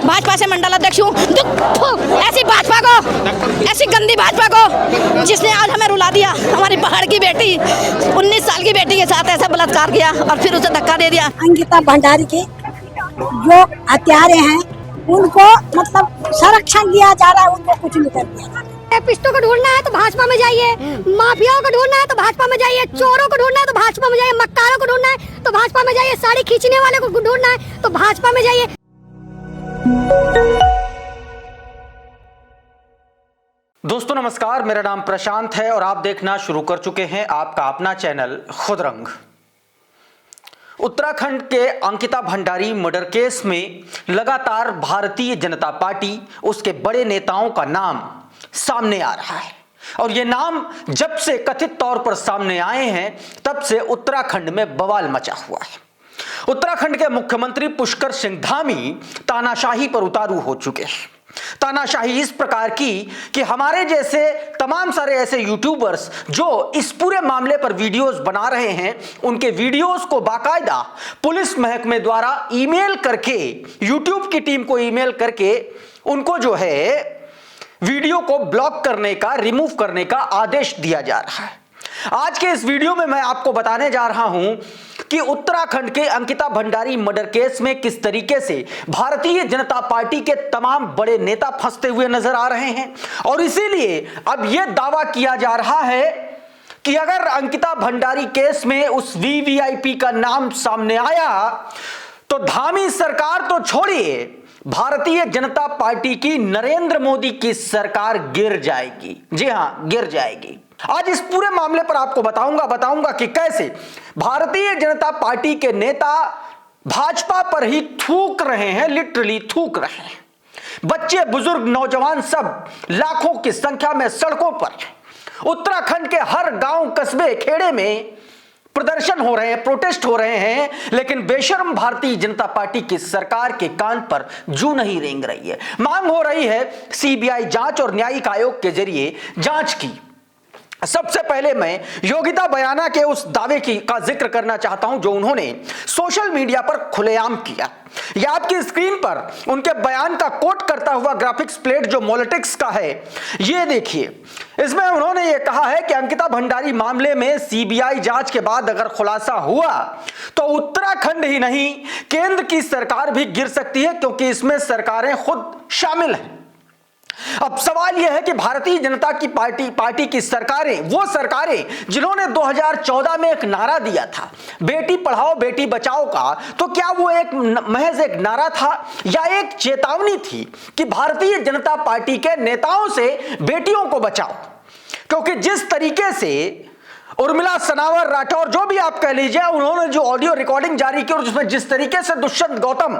भाजपा से मंडल अध्यक्ष हूँ। ऐसी भाजपा को, ऐसी गंदी भाजपा को जिसने आज हमें रुला दिया। हमारी पहाड़ की बेटी 19 साल की बेटी के साथ ऐसा बलात्कार किया और फिर उसे धक्का दे दिया। अंकिता भंडारी के जो हत्यारे हैं उनको मतलब संरक्षण दिया जा रहा है, उनको कुछ नहीं कर दिया। पिस्टों को ढूंढना है तो भाजपा में जाइए, माफियाओं को ढूंढना है तो भाजपा में जाइए, चोरों को ढूंढना है तो भाजपा में जाइए, मक्कारों को ढूंढना है तो भाजपा में जाइए, साड़ी खींचने वाले को ढूंढना है तो भाजपा में जाइए। दोस्तों नमस्कार, मेरा नाम प्रशांत है और आप देखना शुरू कर चुके हैं आपका अपना चैनल खुदरंग। उत्तराखंड के अंकिता भंडारी मर्डर केस में लगातार भारतीय जनता पार्टी, उसके बड़े नेताओं का नाम सामने आ रहा है और ये नाम जब से कथित तौर पर सामने आए हैं तब से उत्तराखंड में बवाल मचा हुआ है। उत्तराखंड के मुख्यमंत्री पुष्कर सिंह धामी तानाशाही पर उतारू हो चुके हैं। तानाशाही इस प्रकार की कि हमारे जैसे तमाम सारे ऐसे यूट्यूबर्स जो इस पूरे मामले पर वीडियोस बना रहे हैं, उनके वीडियोस को बाकायदा पुलिस महकमे द्वारा ईमेल करके, यूट्यूब की टीम को ईमेल करके उनको जो है वीडियो को ब्लॉक करने का, रिमूव करने का आदेश दिया जा रहा है। आज के इस वीडियो में मैं आपको बताने जा रहा हूं कि उत्तराखंड के अंकिता भंडारी मर्डर केस में किस तरीके से भारतीय जनता पार्टी के तमाम बड़े नेता फंसते हुए नजर आ रहे हैं और इसीलिए अब यह दावा किया जा रहा है कि अगर अंकिता भंडारी केस में उस वीवीआईपी का नाम सामने आया तो धामी सरकार तो छोड़िए, भारतीय जनता पार्टी की नरेंद्र मोदी की सरकार गिर जाएगी। जी हां, गिर जाएगी। आज इस पूरे मामले पर आपको बताऊंगा कि कैसे भारतीय जनता पार्टी के नेता भाजपा पर ही थूक रहे हैं, लिटरली थूक रहे हैं। बच्चे, बुजुर्ग, नौजवान सब लाखों की संख्या में सड़कों पर उत्तराखंड के हर गांव, कस्बे, खेड़े में प्रदर्शन हो रहे हैं, प्रोटेस्ट हो रहे हैं, लेकिन बेशर्म भारतीय जनता पार्टी की सरकार के कान पर जू नहीं रेंग रही है। मांग हो रही है सीबीआई जांच और न्यायिक आयोग के जरिए जांच की। सबसे पहले मैं योगिता बयाना के उस दावे का जिक्र करना चाहता हूं जो उन्होंने सोशल मीडिया पर खुलेआम किया। यह आपकी स्क्रीन पर उनके बयान का कोट करता हुआ ग्राफिक्स प्लेट जो मोलेटिक्स का है, यह देखिए। इसमें उन्होंने यह कहा है कि अंकिता भंडारी मामले में सीबीआई जांच के बाद अगर खुलासा हुआ तो उत्तराखंड ही नहीं, केंद्र की सरकार भी गिर सकती है क्योंकि इसमें सरकारें खुद शामिल हैं। अब सवाल यह है कि भारतीय जनता की पार्टी की सरकारें, वो सरकारें जिन्होंने 2014 में एक नारा दिया था बेटी पढ़ाओ बेटी बचाओ का, तो क्या वो एक महज एक नारा था या एक चेतावनी थी कि भारतीय जनता पार्टी के नेताओं से बेटियों को बचाओ? क्योंकि जिस तरीके से उर्मिला सनावर, राठौर, जो भी आप कह लीजिए, उन्होंने जो ऑडियो रिकॉर्डिंग जारी की और जिसमें जिस तरीके से दुष्यंत गौतम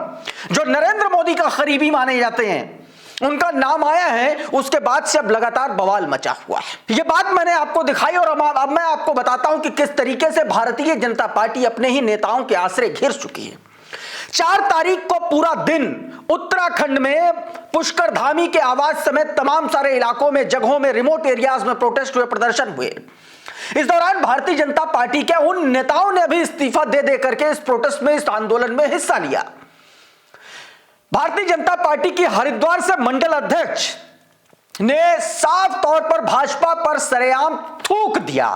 जो नरेंद्र मोदी का करीबी माने जाते हैं उनका नाम आया है, उसके बाद से अब लगातार बवाल मचा हुआ है। यह बात मैंने आपको दिखाई और अब मैं आपको बताता हूं कि किस तरीके से भारतीय जनता पार्टी अपने ही नेताओं के आश्रय घिर चुकी है। 4 तारीख को पूरा दिन उत्तराखंड में पुष्कर धामी के आवास समेत तमाम सारे इलाकों में, जगहों में, रिमोट एरियाज में प्रोटेस्ट हुए, प्रदर्शन हुए। इस दौरान भारतीय जनता पार्टी के उन नेताओं ने भी इस्तीफा दे करके इस प्रोटेस्ट में, इस आंदोलन में हिस्सा लिया। भारतीय जनता पार्टी की हरिद्वार से मंडल अध्यक्ष ने साफ तौर पर भाजपा पर सरेआम थूक दिया।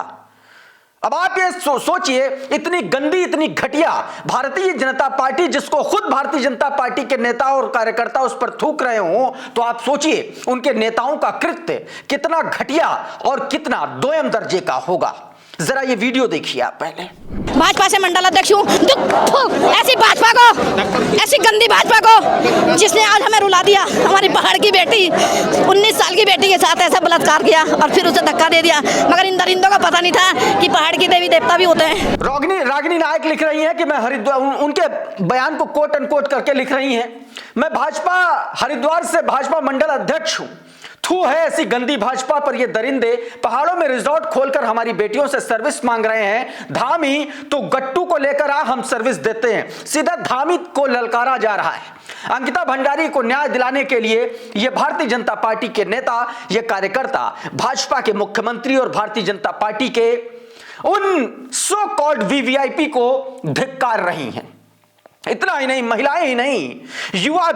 अब आप ये सोचिए, इतनी गंदी, इतनी घटिया भारतीय जनता पार्टी, जिसको खुद भारतीय जनता पार्टी के नेता और कार्यकर्ता उस पर थूक रहे हो, तो आप सोचिए उनके नेताओं का कृत्य कितना घटिया और कितना दोयम दर्जे का होगा। जरा ये वीडियो देखिए आप पहले। भाजपा से मंडल अध्यक्ष हूँ। ऐसी भाजपा को, ऐसी गंदी भाजपा को जिसने आज हमें रुला दिया। हमारी पहाड़ की बेटी 19 साल की बेटी के साथ ऐसा बलात्कार किया और फिर उसे धक्का दे दिया। मगर इन दरिंदों को पता नहीं था कि पहाड़ की देवी देवता भी होते हैं। रागिनी नायक लिख रही हैं कि मैं हरिद्वार, उनके बयान को कोट अनकोट करके लिख रही हैं, मैं हरिद्वार से भाजपा मंडल अध्यक्ष हूं। थू है ऐसी गंदी भाजपा पर। ये दरिंदे पहाड़ों में रिजॉर्ट खोलकर हमारी बेटियों से सर्विस मांग रहे हैं। धामी तो गट्टू को लेकर आ, हम सर्विस देते हैं। सीधा धामी को ललकारा जा रहा है। अंकिता भंडारी को न्याय दिलाने के लिए ये भारतीय जनता पार्टी के नेता, ये कार्यकर्ता भाजपा के मुख्यमंत्री और भारतीय जनता पार्टी के उन सो कॉल्ड वीवीआईपी को धिक्कार रही हैं। इतना ही नहीं, महिलाएं ही नहीं, युवा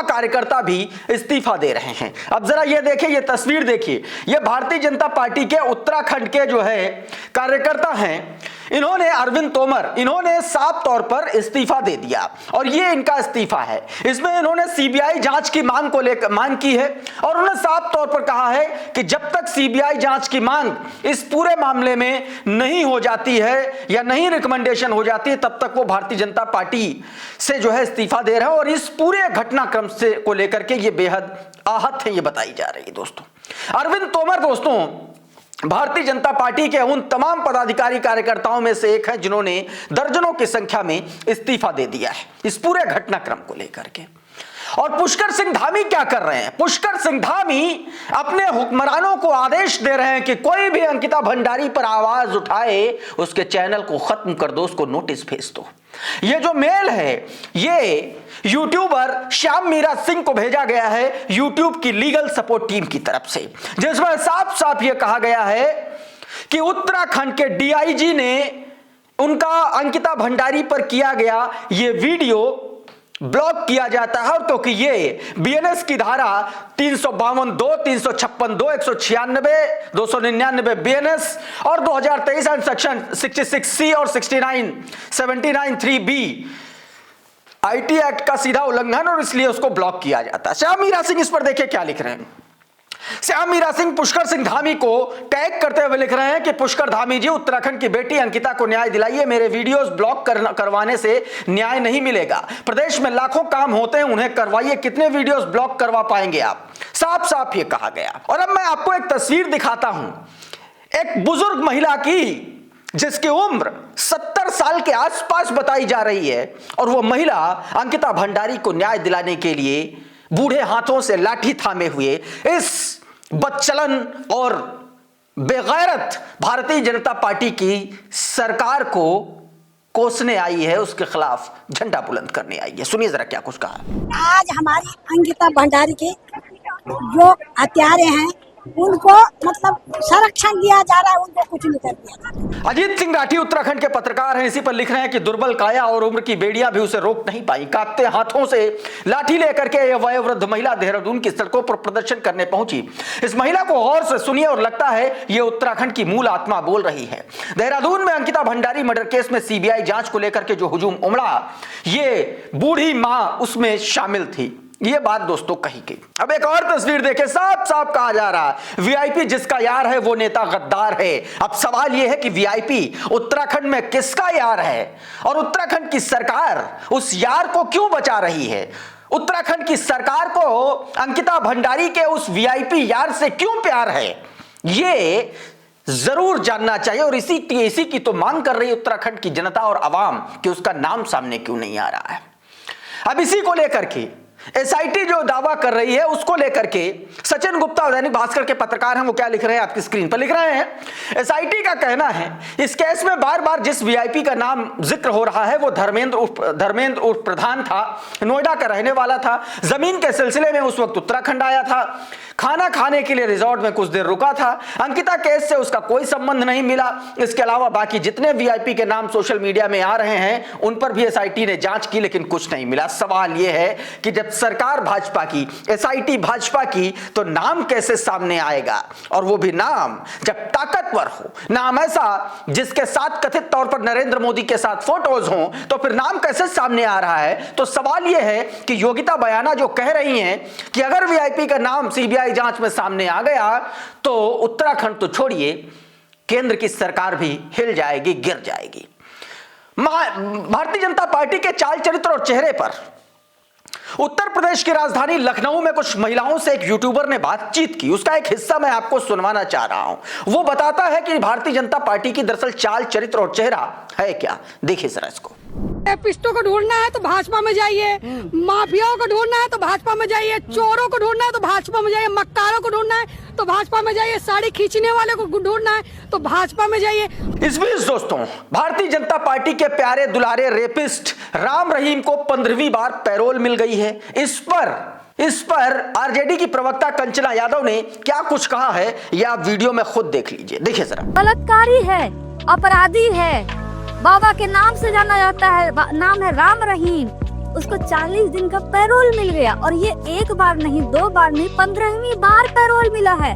कार्यकर्ता भी इस्तीफा दे रहे हैं। अब जरा ये देखिए, ये तस्वीर देखिए, ये भारतीय जनता पार्टी के उत्तराखंड के जो है कार्यकर्ता हैं, इन्होंने अरविंद तोमर, इन्होंने साफ तौर पर इस्तीफा दे दिया और ये इनका इस्तीफा है। इसमें इन्होंने सीबीआई जांच की मांग की है और उन्होंने साफ तौर पर कहा है कि जब तक सीबीआई जांच की मांग इस पूरे मामले में नहीं हो जाती है या नहीं रिकमेंडेशन हो जाती है, तब तक वो भारतीय जनता पार्टी से जो है इस्तीफा दे रहे हैं। और इस पूरे घटनाक्रम से को लेकर के ये बेहद आहत है, ये बताई जा रही है। दोस्तों, अरविंद तोमर दोस्तों भारतीय जनता पार्टी के उन तमाम पदाधिकारी कार्यकर्ताओं में से एक है जिन्होंने दर्जनों की संख्या में इस्तीफा दे दिया है इस पूरे घटनाक्रम को लेकर के। और पुष्कर सिंह धामी क्या कर रहे हैं? पुष्कर सिंह धामी अपने हुक्मरानों को आदेश दे रहे हैं कि कोई भी अंकिता भंडारी पर आवाज उठाए उसके चैनल को खत्म कर दो, उसको नोटिस भेज दो। ये जो मेल है ये यूट्यूबर श्याम मीरा सिंह को भेजा गया है यूट्यूब की लीगल सपोर्ट टीम की तरफ से, जिसमें साफ साफ यह कहा गया है कि उत्तराखंड के डीआईजी ने उनका अंकिता भंडारी पर किया गया ये वीडियो ब्लॉक किया जाता है, और क्योंकि ये बीएनएस की धारा 352(2), 356(2), 196, 299 बीएनएस और 2023 सेक्शन 66C और 79(3)(b) आईटी एक्ट का सीधा उल्लंघन, और इसलिए उसको ब्लॉक किया जाता है। श्याम मीरा सिंह इस पर देखिए क्या लिख रहे हैं। श्याम मीरा सिंह पुष्कर सिंह धामी को टैग करते हुए लिख रहे हैं कि पुष्कर धामी जी, उत्तराखंड की बेटी अंकिता को न्याय दिलाइए, मेरे वीडियोस ब्लॉक करवाने से न्याय नहीं मिलेगा। प्रदेश में लाखों काम होते हैं, उन्हें करवाइए, कितने वीडियोस ब्लॉक करवा पाएंगे आप? साफ साफ ये कहा गया। और अब मैं आपको एक तस्वीर दिखाता हूं एक बुजुर्ग महिला की जिसकी उम्र 70 साल के आसपास बताई जा रही है, और वो महिला अंकिता भंडारी को न्याय दिलाने के लिए बूढ़े हाथों से लाठी थामे हुए इस बदचलन और बेगैरत भारतीय जनता पार्टी की सरकार को कोसने आई है, उसके खिलाफ झंडा बुलंद करने आई है। सुनिए जरा क्या कुछ कहा। आज हमारी अंकिता भंडारी के जो हत्यारे हैं उनको मतलब संरक्षण दिया जा रहा है, उनको कुछ नहीं कर दिया जा रहा। अजीत सिंह राठी उत्तराखंड के पत्रकार हैं, इसी पर लिख रहे हैं कि दुर्बल काया और उम्र की बेड़ियां भी उसे रोक नहीं पाई। कांपते हाथों से लाठी लेकर के यह वयोवृद्ध महिला देहरादून की सड़कों पर प्रदर्शन करने पहुंची। इस महिला को गौर से सुनिए और लगता है यह उत्तराखंड की मूल आत्मा बोल रही है। देहरादून में अंकिता भंडारी मर्डर केस में सीबीआई जांच को लेकर के जो हुजूम उमड़ा, ये बूढ़ी मां उसमें शामिल थी, ये बात दोस्तों कही गई। अब एक और तस्वीर देखें, साफ साफ कहा जा रहा है वीआईपी जिसका यार है वो नेता गद्दार है। अब सवाल यह है कि वीआईपी उत्तराखंड में किसका यार है और उत्तराखंड की सरकार उस यार को क्यों बचा रही है? उत्तराखंड की सरकार को अंकिता भंडारी के उस वीआईपी यार से क्यों प्यार है, ये जरूर जानना चाहिए। और इसी की तो मांग कर रही है उत्तराखंड की जनता और आवाम कि उसका नाम सामने क्यों नहीं आ रहा है। अब इसी को लेकर के एसआईटी जो दावा कर रही है उसको लेकर के सचिन गुप्ता दैनिक भास्कर के पत्रकार हैं, वो क्या लिख रहे हैं आपकी स्क्रीन पर लिख रहे हैं। एसआईटी का कहना है इस केस में बार बार जिस वीआईपी का नाम जिक्र हो रहा है वो धर्मेंद्र उर्फ प्रधान था, नोएडा का रहने वाला था, जमीन के सिलसिले में उस वक्त उत्तराखंड आया था, खाना खाने के लिए रिजॉर्ट में कुछ देर रुका था। अंकिता केस से उसका कोई संबंध नहीं मिला। इसके अलावा बाकी जितने वीआईपी के नाम सोशल मीडिया में आ रहे हैं उन पर भी एसआईटी ने जांच की लेकिन कुछ नहीं मिला। सवाल यह है कि जब सरकार भाजपा की, एसआईटी भाजपा की, तो नाम कैसे सामने आएगा? और वो भी नाम जब ताकतवर हो, नाम ऐसा जिसके साथ कथित तौर पर नरेंद्र मोदी के साथ फोटोज हों, तो फिर नाम कैसे सामने आ रहा है? तो सवाल यह है कि योगिता बयाना जो कह रही हैं कि अगर वीआईपी का नाम सीबीआई जांच में सामने आ गया तो उत्तराखंड तो छोड़िए, केंद्र की सरकार भी हिल जाएगी, गिर जाएगी। भारतीय जनता पार्टी के चाल चरित्र और चेहरे पर उत्तर प्रदेश की राजधानी लखनऊ में कुछ महिलाओं से एक यूट्यूबर ने बातचीत की, उसका एक हिस्सा मैं आपको सुनवाना चाह रहा हूं। वो बताता है कि भारतीय जनता पार्टी की दरअसल चाल चरित्र और चेहरा है क्या। देखिए जरा इसको। पिस्टों को ढूंढना है तो भाजपा में जाइए, माफियाओं को ढूंढना है तो भाजपा में जाइए, चोरों को ढूंढना है तो भाजपा में जाइए, मक्कारों को ढूंढना है तो भाजपा में जाइए, साड़ी खींचने वाले को ढूंढना है तो भाजपा में जाइए। इस बीच दोस्तों भारतीय जनता पार्टी के प्यारे दुलारे रेपिस्ट राम रहीम को 15वीं बार पैरोल मिल गई है। इस पर आरजेडी की प्रवक्ता कंचना यादव ने क्या कुछ कहा है, या वीडियो में खुद देख लीजिए। देखिए जरा। बलात्कारी है, अपराधी है, बाबा के नाम से जाना जाता है, नाम है राम रहीम। उसको 40 दिन का पैरोल मिल गया और ये एक बार नहीं, 2 बार नहीं, 15वीं बार पैरोल मिला है।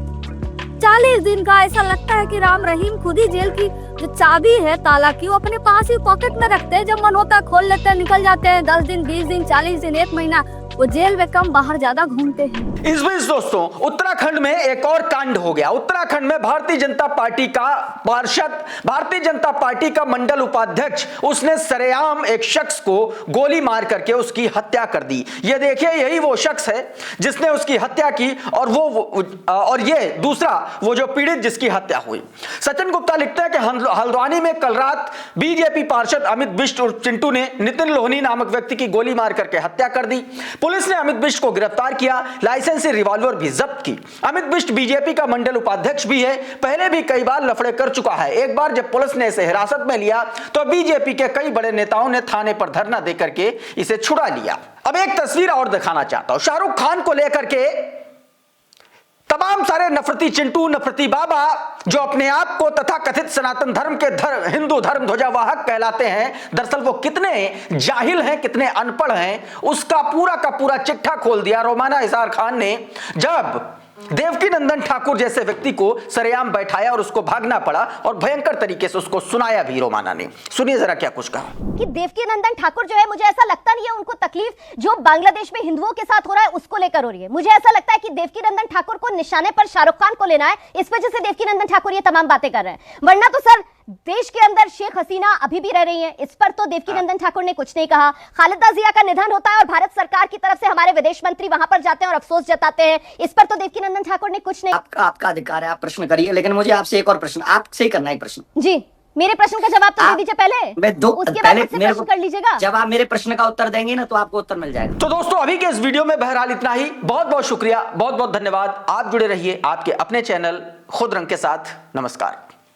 40 दिन का। ऐसा लगता है कि राम रहीम खुद ही जेल की जो चाबी है ताला की, वो अपने पास ही पॉकेट में रखते हैं। जब मन होता है खोल लेते हैं, निकल जाते हैं। 10 दिन, 20 दिन, 40 दिन, 1 महीना वो जेल में कम, बाहर ज्यादा घूमते हैं। इस बीच दोस्तों उत्तराखंड में एक और कांड हो गया। उत्तराखंड में भारतीय जनता पार्टी का पार्षद, भारतीय जनता पार्टी का मंडल उपाध्यक्ष, उसने सरेआम एक शख्स को गोली मार करके उसकी हत्या कर दी। ये देखिए, यही वो शख्स है जिसने उसकी हत्या की और ये दूसरा वो जो पीड़ित जिसकी हत्या हुई। सचिन गुप्ता लिखते हैं कि हल्द्वानी में कल रात बीजेपी पार्षद अमित बिष्ट और चिंटू ने नितिन लोहनी नामक व्यक्ति की गोली मार करके हत्या कर दी। पुलिस ने अमित बिष्ट को गिरफ्तार किया, लाइसेंसी रिवॉल्वर भी जब्त की। अमित बिष्ट बीजेपी का मंडल उपाध्यक्ष भी है, पहले भी कई बार लफड़े कर चुका है। एक बार जब पुलिस ने इसे हिरासत में लिया तो बीजेपी के कई बड़े नेताओं ने थाने पर धरना देकर के इसे छुड़ा लिया। अब एक तस्वीर और दिखाना चाहता हूं। शाहरुख खान को लेकर के तमाम सारे नफरती चिंटू, नफरती बाबा जो अपने आप को तथा कथित सनातन धर्म के हिंदू धर्म ध्वजावाहक कहलाते हैं, दरअसल वो कितने जाहिल हैं, कितने अनपढ़ हैं, उसका पूरा का पूरा चिट्ठा खोल दिया रोमाना इज़हार खान ने, जब देवकी नंदन ठाकुर जैसे व्यक्ति को सरेआम बैठाया और उसको भागना पड़ा और भयंकर तरीके से उसको सुनाया भी रोमाना ने। सुनिए जरा क्या कुछ कहा। कि देवकी नंदन ठाकुर जो है, मुझे ऐसा लगता नहीं है उनको तकलीफ जो बांग्लादेश में हिंदुओं के साथ हो रहा है उसको लेकर हो रही है। मुझे ऐसा लगता है कि देवकी नंदन ठाकुर को निशाने पर शाहरुख खान को लेना है, इस वजह से देवकी नंदन ठाकुर ये तमाम बातें कर रहे हैं। वरना तो सर देश के अंदर शेख हसीना अभी भी रह रही हैं, इस पर तो देवकी नंदन ठाकुर ने कुछ नहीं कहा। खालिदा जिया का निधन होता है और भारत सरकार की तरफ से हमारे विदेश मंत्री वहां पर जाते हैं और अफसोस जताते हैं, इस पर तो देवकी नंदन ठाकुर ने कुछ नहीं। आपका अधिकार है, आप प्रश्न करिए, लेकिन मुझे आपसे एक और प्रश्न आपसे ही करना है। प्रश्न जी, मेरे प्रश्न का जवाब तो दे दीजिए पहले, उसके बाद मुझसे प्रश्न कर लीजिएगा। जब आप मेरे प्रश्न का उत्तर देंगे ना तो आपको उत्तर मिल जाएगा। तो दोस्तों अभी के इस वीडियो में बहरहाल इतना ही। बहुत बहुत शुक्रिया, बहुत बहुत धन्यवाद। आप जुड़े रहिए आपके अपने चैनल खुद रंग के साथ। नमस्कार।